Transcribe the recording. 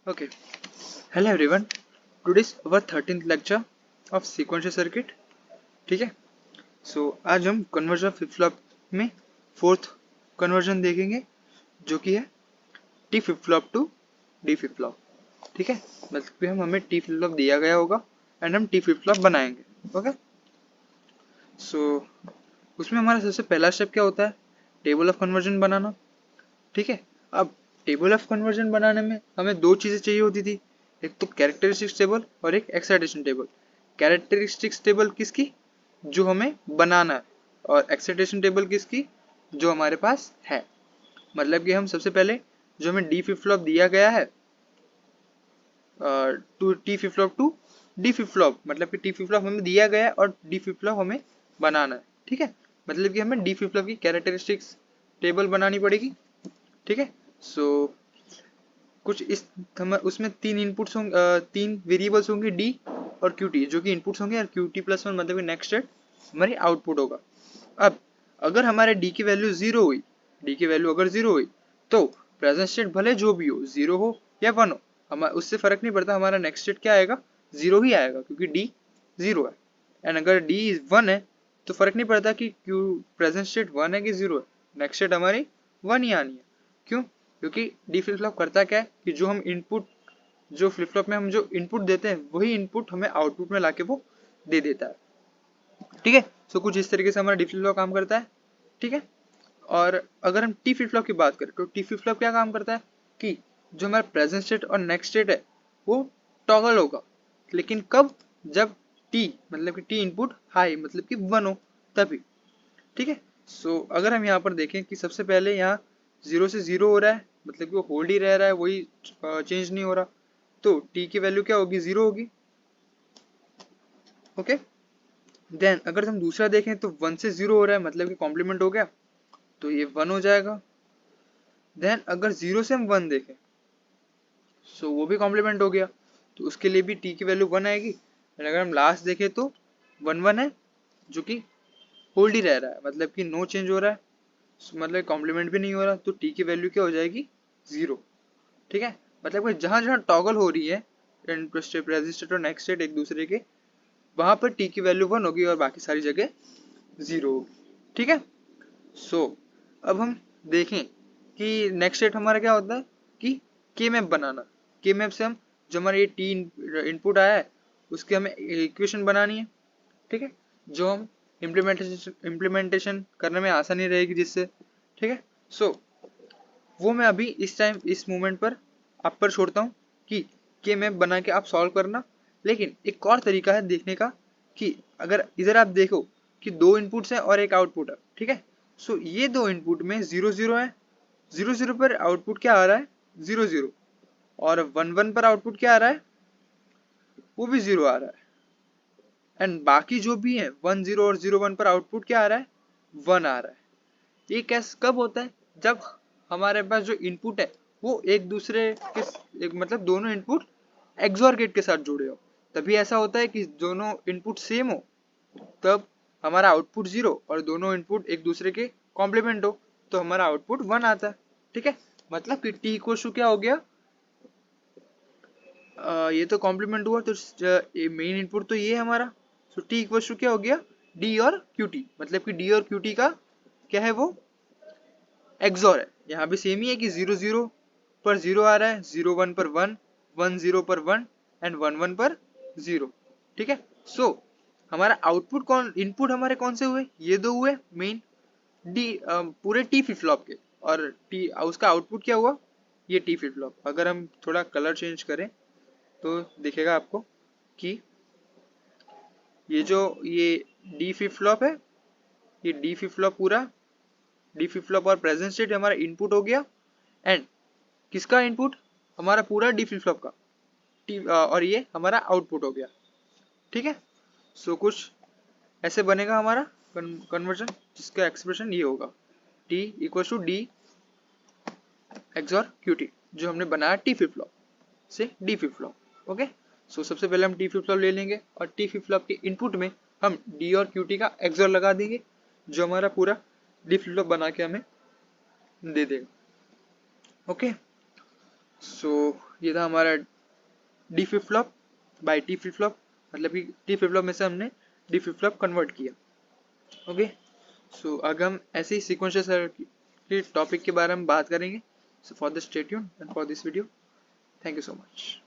Okay. Hello everyone. Today is our 13th lecture of sequential circuit. ठीक है. So आज हम conversion flip flop में फोर्थ कन्वर्जन देखेंगे जो कि है T flip flop to D flip flop. ठीक है. मतलब कि हमें T flip flop दिया गया होगा एंड हम T flip flop बनाएंगे. ओके. सो उसमें हमारा सबसे पहला स्टेप क्या होता है? टेबल ऑफ कन्वर्जन बनाना. ठीक है. अब टेबल ऑफ कन्वर्जन बनाने में हमें दो चीजें चाहिए होती थी, एक तो कैरेक्टरिस्टिक्स टेबल और एक एक्साइटेशन टेबल. कैरेक्टरिस्टिक्स टेबल किसकी? जो हमें बनाना है. और एक्साइटेशन टेबल किसकी? जो हमारे पास है. मतलब कि हम सबसे पहले जो हमें डी फ्लिप फ्लॉप दिया गया है to T flip flop to D flip flop, मतलब कि टी फ्लिप फ्लॉप हमें दिया गया है और डी फ्लिप फ्लॉप हमें बनाना है. ठीक है. मतलब कि हमें डी फ्लिप फ्लॉप की कैरेक्टरिस्टिक्स टेबल बनानी पड़ेगी. ठीक है. सो कुछ इस उसमें तीन इनपुट्स होंगे, तीन वेरिएबल्स होंगे डी और क्यूटी जो कि इनपुट्स होंगे और क्यूटी प्लस वन मतलब कि नेक्स्ट स्टेट हमारी आउटपुट होगा. अब अगर हमारे डी की वैल्यू जीरो हुई, डी की वैल्यू अगर जीरो हुई तो प्रेजेंट स्टेट भले जो भी हो, जीरो हो या वन हो, हमारा उससे फर्क नहीं पड़ता, हमारा नेक्स्ट स्टेट क्या आएगा? जीरो ही आएगा क्योंकि डी जीरो है. एंड अगर डी वन है तो फर्क नहीं पड़ता कि क्यों प्रेजेंट स्टेट वन है कि जीरो है, नेक्स्ट स्टेट हमारी वन ही आनी है. क्यों? क्योंकि डी फ्लिप फ्लॉप करता क्या है कि जो हम इनपुट, जो फ्लिप फ्लॉप में हम जो इनपुट देते हैं वही इनपुट हमें आउटपुट में लाके वो दे देता है. ठीक है. सो कुछ इस तरीके से हमारा डी फ्लिप फ्लॉप काम करता है. ठीक है. और अगर हम टी फ्लिप फ्लॉप की बात करें तो टी फ्लिप फ्लॉप क्या काम करता है कि जो हमारा प्रेजेंट स्टेट और नेक्स्ट स्टेट है वो टॉगल होगा. लेकिन कब? जब टी मतलब कि टी इनपुट हाई मतलब कि वन हो तभी. ठीक है. सो अगर हम यहाँ पर देखें कि सबसे पहले यहाँ जीरो से जीरो हो रहा है, मतलब कि वो होल्ड ही रह रहा है, वही चेंज नहीं हो रहा, तो टी की वैल्यू क्या होगी? जीरो होगी. ओके. देन अगर हम दूसरा देखें तो वन से जीरो हो रहा है मतलब कि कॉम्प्लीमेंट हो गया तो ये वन हो जाएगा. देन अगर जीरो से हम वन देखें सो वो भी कॉम्प्लीमेंट हो गया तो उसके लिए भी टी की वैल्यू वन आएगी. एंड अगर हम लास्ट देखें तो वन वन है जो कि होल्ड ही रह रहा है, मतलब कि नो चेंज हो रहा है, मतलब कॉम्प्लीमेंट भी नहीं हो रहा, तो टी की वैल्यू क्या हो जाएगी? जीरो. ठीक है. मतलब कि जहां जहां टॉगल हो रही है रेजिस्टर और नेक्स्ट स्टेट एक दूसरे के, वहां पर टी की वैल्यू वन होगी और बाकी सारी जगह जीरो होगी. ठीक है. सो अब हम देखें कि नेक्स्ट स्टेट हमारा क्या होता है कि के मैप बनाना. के मैप से हम जो हमारा ये टी इनपुट आया है उसकी हमें इक्वेशन बनानी है. ठीक है. जो हम इम्प्लीमेंटेशन करने में आसानी रहेगी जिससे. ठीक है. सो वो मैं अभी इस टाइम इस मोमेंट पर आप पर छोड़ता हूँ कि के मैप बना के आप सॉल्व करना. लेकिन एक और तरीका है देखने का कि अगर इधर आप देखो कि दो इनपुट्स हैं और एक आउटपुट है. ठीक है. सो ये दो इनपुट में जीरो जीरो है, जीरो जीरो पर आउटपुट क्या आ रहा है? Zero zero. और वन वन पर आउटपुट क्या आ रहा है? वो भी जीरो आ रहा है. एंड बाकी जो भी है वन जीरो और जीरो वन पर आउटपुट क्या आ रहा है? वन आ रहा है. ये कैसे कब होता है? जब हमारे पास जो इनपुट है वो एक दूसरे के मतलब दोनों इनपुट एक्सऑर गेट के साथ जुड़े हो, तभी ऐसा होता है कि दोनों इनपुट सेम हो तब हमारा आउटपुट जीरो और दोनों इनपुट एक दूसरे के कॉम्प्लीमेंट हो तो हमारा आउटपुट वन आता है. ठीक है. मतलब कि टी इक्वल टू क्या हो गया? ये तो कॉम्प्लीमेंट हुआ तो मेन इनपुट तो ये है हमारा. सो टी इक्वल टू क्या हो गया? डी और क्यूटी. मतलब कि डी और क्यूटी का क्या है? वो एक्सॉर है. यहाँ भी सेम ही है कि जीरो जीरो पर जीरो आ रहा है, जीरो वन पर वन, वन जीरो पर वन एंड वन वन पर जीरो. ठीक है. सो हमारा आउटपुट कौन, इनपुट हमारे कौन से हुए? ये दो हुए मेन डी पूरे टी फ्लिप फ्लॉप के. और टी उसका आउटपुट क्या हुआ? ये टी फ्लिप फ्लॉप. अगर हम थोड़ा कलर चेंज करें तो दिखेगा आपको कि ये जो ये डी फ्लिप फ्लॉप है, ये डी फ्लिप फ्लॉप पूरा डी फ्लिप फ्लॉप और प्रेजेंट स्टेट हमारा इनपुट हो गया. एंड किसका इनपुट? हमारा पूरा डी फ्लिप फ्लॉप का और ये हमारा आउटपुट हो गया. ठीक है. सो कुछ ऐसे बनेगा हमारा कन्वर्जन जिसका एक्सप्रेशन ये होगा T equal to D XOR QT जो हमने बनाया टी फ्लिप फ्लॉप से D flip flop. Okay. So सबसे पहले हम टी फ्लिप फ्लॉप ले लेंगे और टी फ्लिप फ्लॉप के इनपुट में हम डी और क्यूटी का एक्सॉर लगा देंगे जो हमारा पूरा डी फ्लिप फ्लॉप बना के हमें दे देगा. ओके. सो ये था हमारा D flip flop by T flip flop, मतलब कि टी फ्लिप फ्लॉप में से हमने डी फ्लिप फ्लॉप कन्वर्ट किया। ओके, सो अगर हम ऐसे ही सीक्वेंशियल सर्किट के टॉपिक के बारे में बात करेंगे। So for this stay tuned and for this video, thank you so much.